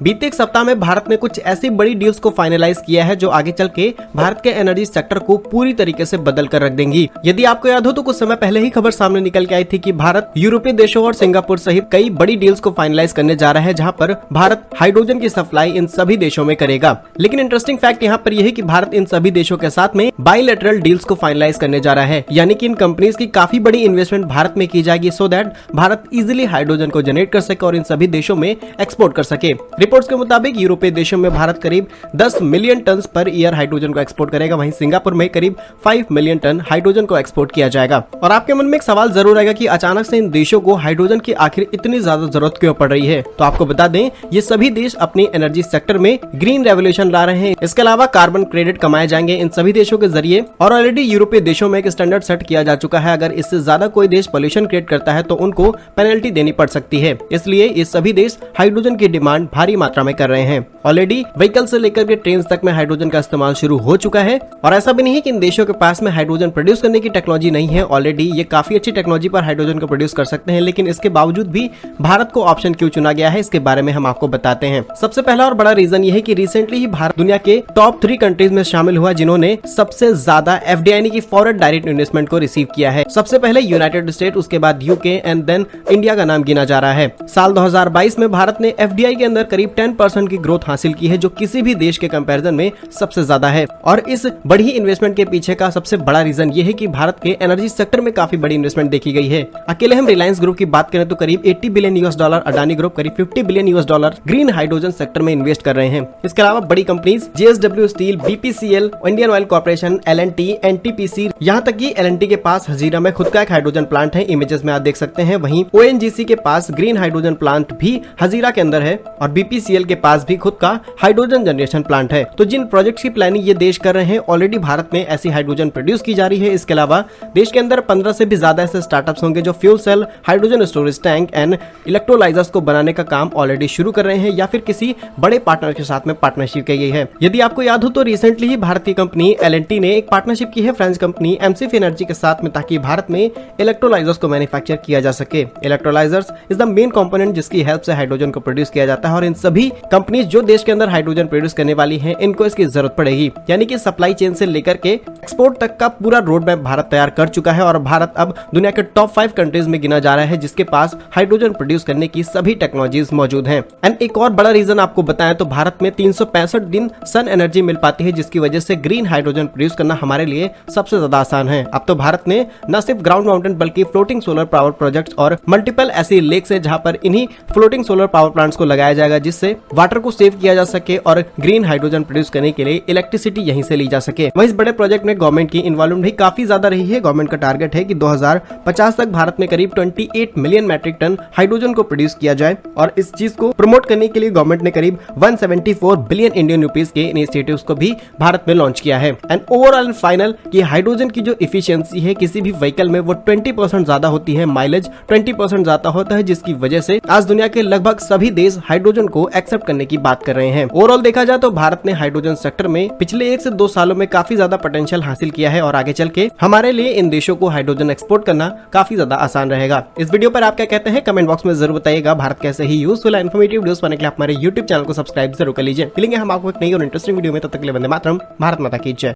बीते एक सप्ताह में भारत ने कुछ ऐसी बड़ी डील्स को फाइनलाइज किया है जो आगे चल के भारत के एनर्जी सेक्टर को पूरी तरीके से बदल कर रख देंगी। यदि आपको याद हो तो कुछ समय पहले ही खबर सामने निकल के आई थी कि भारत यूरोपीय देशों और सिंगापुर सहित कई बड़ी डील्स को फाइनलाइज करने जा रहा है, जहां पर भारत हाइड्रोजन की सप्लाई इन सभी देशों में करेगा। लेकिन इंटरेस्टिंग फैक्ट यहाँ पर यह है कि भारत इन सभी देशों के साथ में बाइलेटरल डील्स को फाइनलाइज करने जा रहा है, यानी कि इन कंपनीज की काफी बड़ी इन्वेस्टमेंट भारत में की जाएगी so that Bharat easily hydrogen को जनरेट कर सके और इन सभी देशों में एक्सपोर्ट कर सके। रिपोर्ट्स के मुताबिक यूरोपीय देशों में भारत करीब 10 million tonne per year hydrogen को एक्सपोर्ट करेगा, वहीं सिंगापुर में करीब 5 मिलियन टन हाइड्रोजन को एक्सपोर्ट किया जाएगा। और आपके मन में एक सवाल जरूर आएगा कि अचानक से इन देशों को हाइड्रोजन की आखिर इतनी ज्यादा जरूरत क्यों पड़ रही है। तो आपको बता दें, ये सभी देश अपनी एनर्जी सेक्टर में ग्रीन रेवोल्यूशन ला रहे हैं। इसके अलावा कार्बन क्रेडिट कमाए जाएंगे इन सभी देशों के जरिए, और ऑलरेडी यूरोपीय देशों में एक स्टैंडर्ड सेट किया जा चुका है। अगर इससे ज्यादा कोई देश पॉल्यूशन क्रिएट करता है तो उनको पेनल्टी देनी पड़ सकती है। इसलिए ये सभी देश हाइड्रोजन की डिमांड भारी मात्रा में कर रहे हैं। ऑलरेडी व्हीकल से लेकर के ट्रेन तक में हाइड्रोजन का इस्तेमाल शुरू हो चुका है, और ऐसा भी नहीं है कि इन देशों के पास में हाइड्रोजन प्रोड्यूस करने की टेक्नोलॉजी नहीं है। ऑलरेडी ये काफी अच्छी टेक्नोलॉजी पर हाइड्रोजन को प्रोड्यूस कर सकते हैं, लेकिन इसके बावजूद भी भारत को ऑप्शन क्यों चुना गया है, इसके बारे में हम आपको बताते हैं। सबसे पहला और बड़ा रीजन ये है कि रिसेंटली ही भारत दुनिया के टॉप 3 कंट्रीज में शामिल हुआ जिन्होंने सबसे ज्यादा FDI यानी कि फॉरेन डायरेक्ट इन्वेस्टमेंट को रिसीव किया है। सबसे पहले यूनाइटेड स्टेट, उसके बाद यूके एंड देन इंडिया का नाम गिना जा रहा है। साल 2022 में भारत ने FDI के अंदर करीब 10% की ग्रोथ हासिल की है, जो किसी भी देश के कंपैरिजन में सबसे ज्यादा है। और इस बड़ी इन्वेस्टमेंट के पीछे का सबसे बड़ा रीजन ये है कि भारत के एनर्जी सेक्टर में काफी बड़ी इन्वेस्टमेंट देखी गई है। अकेले हम रिलायंस ग्रुप की बात करें तो करीब $80 बिलियन, अडानी ग्रुप करीब $50 बिलियन ग्रीन हाइड्रोजन सेक्टर में इन्वेस्ट कर रहे हैं। इसके अलावा बड़ी companies JSW steel, BPCL, Indian oil corporation, L&T, NTPC, यहाँ तक कि L&T के पास हजीरा में खुद का एक हाइड्रोजन प्लांट है, इमेजेस में आप देख सकते हैं। वहीं ONGC के पास ग्रीन हाइड्रोजन प्लांट भी हजीरा के अंदर है, और BPCL के पास भी खुद का हाइड्रोजन जनरेशन प्लांट है। तो जिन प्रोजेक्ट्स की प्लानिंग ये देश कर रहे हैं, ऑलरेडी भारत में ऐसी हाइड्रोजन प्रोड्यूस की जा रही है। इसके अलावा देश के अंदर 15 से भी ज्यादा ऐसे स्टार्टअप्स होंगे जो fuel cell, hydrogen storage tank and electrolysers को बनाने का काम ऑलरेडी शुरू कर रहे हैं, या फिर किसी बड़े पार्टनर के साथ में पार्टनरशिप की गई है। यदि आपको याद हो तो रिसेंटली ही भारतीय कंपनी L&T ने एक पार्टनरशिप की है फ्रेंच कंपनी MCF एनर्जी के साथ में, ताकि भारत में इलेक्ट्रोलाइजर्स को मैन्युफैक्चर किया जा सके। Electrolysers is the main component जिसकी हेल्प से हाइड्रोजन को प्रोड्यूस किया जाता है, और इन सभी कंपनीज जो देश के अंदर हाइड्रोजन प्रोड्यूस करने वाली हैं, इनको इसकी जरूरत पड़ेगी। यानी कि सप्लाई चेन से लेकर के एक्सपोर्ट तक का पूरा रोड मैप भारत तैयार कर चुका है, और भारत अब दुनिया के टॉप 5 कंट्रीज में गिना जा रहा है जिसके पास हाइड्रोजन प्रोड्यूस करने की सभी टेक्नोलॉजीज मौजूद हैं। एंड एक और बड़ा रीजन आपको बताएं तो भारत में 365 दिन सन एनर्जी मिल पाती है, जिसकी वजह से ग्रीन हाइड्रोजन प्रोड्यूस करना हमारे लिए सबसे ज्यादा आसान है। अब तो भारत ने न सिर्फ ग्राउंड माउंटेन बल्कि फ्लोटिंग सोलर पावर प्रोजेक्ट्स और मल्टीपल ऐसी लेक्स है जहां पर इन्हीं फ्लोटिंग सोलर पावर प्लांट्स को लगाया जाएगा, जिससे वाटर को सेव किया जा सके और ग्रीन हाइड्रोजन प्रोड्यूस करने के लिए इलेक्ट्रिसिटी यहीं से ली जा सके। वहीं इस बड़े प्रोजेक्ट में गवर्नमेंट की इन्वॉल्वमेंट भी काफी ज्यादा रही है। गवर्नमेंट का टारगेट है कि 2050 तक भारत में करीब 28 मिलियन मैट्रिक टन हाइड्रोजन को प्रोड्यूस किया जाए, और इस चीज को प्रमोट करने के लिए गवर्नमेंट ने करीब 174 बिलियन इंडियन रुपीस के इनिशिएटिव्स को भी भारत में लॉन्च किया है। एंड ओवरऑल एंड फाइनल कि हाइड्रोजन की जो इफिशियंसी है किसी भी व्हीकल में वो 20% ज्यादा होती है, माइलेज 20% ज्यादा होता है, जिसकी वजह से आज दुनिया के लगभग सभी देश हाइड्रोजन को एक्सेप्ट करने की बात कर रहे हैं। ओवरऑल देखा जाए तो भारत ने हाइड्रोजन सेक्टर में पिछले 1 से 2 सालों में काफी ज्यादा पोटेंशियल हासिल किया है, और आगे चल के हमारे लिए इन देशों को हाइड्रोजन एक्सपोर्ट करना काफी ज्यादा आसान रहेगा। इस वीडियो पर आप क्या कहते हैं कमेंट बॉक्स में जरूर बताइएगा। भारत कैसे ही यूजफुल और इन्फॉर्मेटिव वीडियोस पाने के लिए हमारे YouTube चैनल को सब्सक्राइब जरूर कर लीजिए। मिलेंगे हम आपको एक नई और इंटरेस्टिंग वीडियो में, तब तक के लिए वंदे मातरम, भारत माता की जय।